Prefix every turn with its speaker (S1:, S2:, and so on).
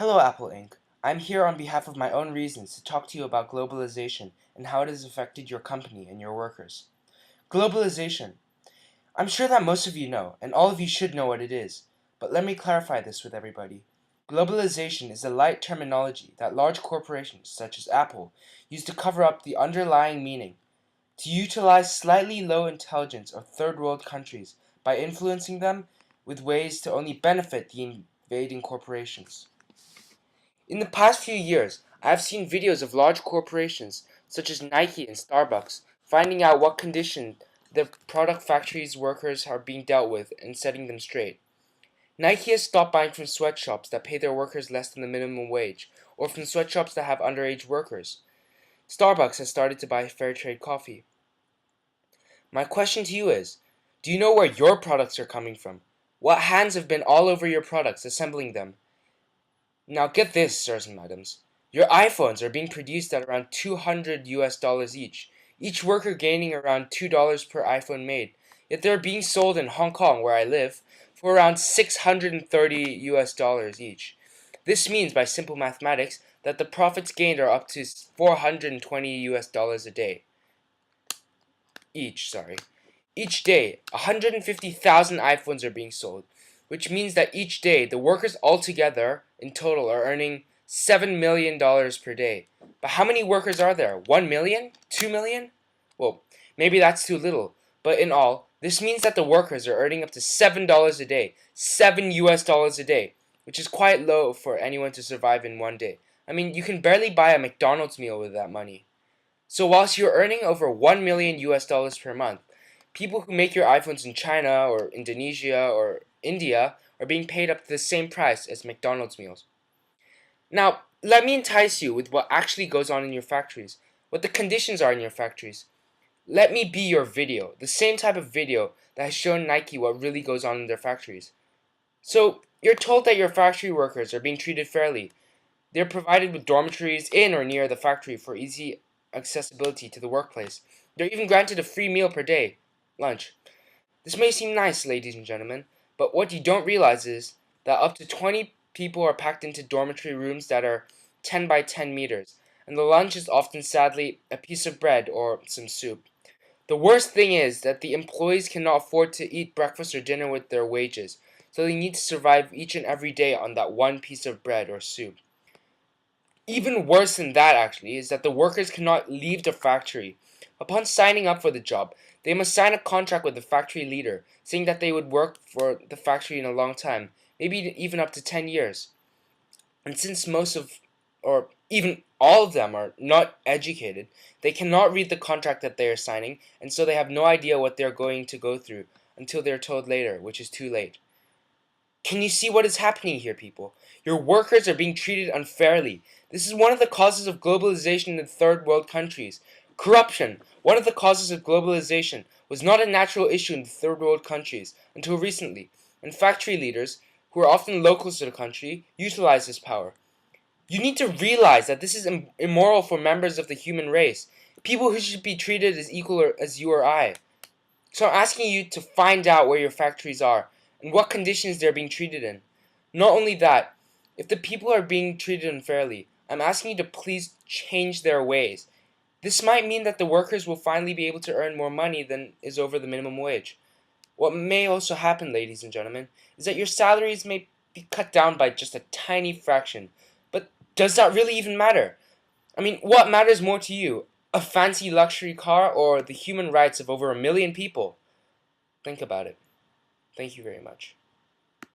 S1: Hello, Apple Inc. I'm here on behalf of my own reasons to talk to you about globalization and how it has affected your company and your workers. Globalization. I'm sure that most of you know, and all of you should know what it is, but let me clarify this with everybody. Globalization is a light terminology that large corporations, such as Apple, use to cover up the underlying meaning, to utilize slightly low intelligence of third world countries by influencing them with ways to only benefit the invading corporations. In the past few years, I have seen videos of large corporations such as Nike and Starbucks finding out what condition the product factories workers are being dealt with and setting them straight. Nike has stopped buying from sweatshops that pay their workers less than the minimum wage, or from sweatshops that have underage workers. Starbucks has started to buy fair trade coffee. My question to you is, do you know where your products are coming from? What hands have been all over your products assembling them? Now get this, sirs and madams. Your iPhones are being produced at around 200 US dollars each worker gaining around $2 per iPhone made. Yet they're being sold in Hong Kong, where I live, for around 630 US dollars each. This means, by simple mathematics, that the profits gained are up to 420 US dollars a day. Each day, 150,000 iPhones are being sold, which means that each day the workers altogether in total are earning $7 million per day. But how many workers are there? 1 million? 2 million? Well, maybe that's too little, but in all, this means that the workers are earning up to $7 a day, 7 US dollars a day, which is quite low for anyone to survive in one day. I mean, you can barely buy a McDonald's meal with that money. So whilst you're earning over 1 million US dollars per month, people who make your iPhones in China or Indonesia or India are being paid up to the same price as McDonald's meals. Now, let me entice you with what actually goes on in your factories, what the conditions are in your factories. Let me be your video, the same type of video that has shown Nike what really goes on in their factories. So, you're told that your factory workers are being treated fairly. They're provided with dormitories in or near the factory for easy accessibility to the workplace. They're even granted a free meal per day, lunch. This may seem nice, ladies and gentlemen, but what you don't realize is that up to 20 people are packed into dormitory rooms that are 10 by 10 meters, and the lunch is often, sadly, a piece of bread or some soup. The worst thing is that the employees cannot afford to eat breakfast or dinner with their wages, so they need to survive each and every day on that one piece of bread or soup. Even worse than that, actually, is that the workers cannot leave the factory. Upon signing up for the job, they must sign a contract with the factory leader, saying that they would work for the factory in a long time, maybe even up to 10 years. And since most of, or even all of them, are not educated, they cannot read the contract that they are signing, and so they have no idea what they're going to go through until they're told later, which is too late. Can you see what is happening here, people? Your workers are being treated unfairly. This is one of the causes of globalization in third world countries. Corruption, one of the causes of globalization, was not a natural issue in third world countries until recently, and factory leaders, who are often locals to the country, utilize this power. You need to realize that this is immoral for members of the human race, people who should be treated as equal as you or I. So I'm asking you to find out where your factories are and what conditions they're being treated in. Not only that, if the people are being treated unfairly, I'm asking you to please change their ways. This might mean that the workers will finally be able to earn more money than is over the minimum wage. What may also happen, ladies and gentlemen, is that your salaries may be cut down by just a tiny fraction. But does that really even matter? I mean, what matters more to you? A fancy luxury car or the human rights of over 1 million people? Think about it. Thank you very much.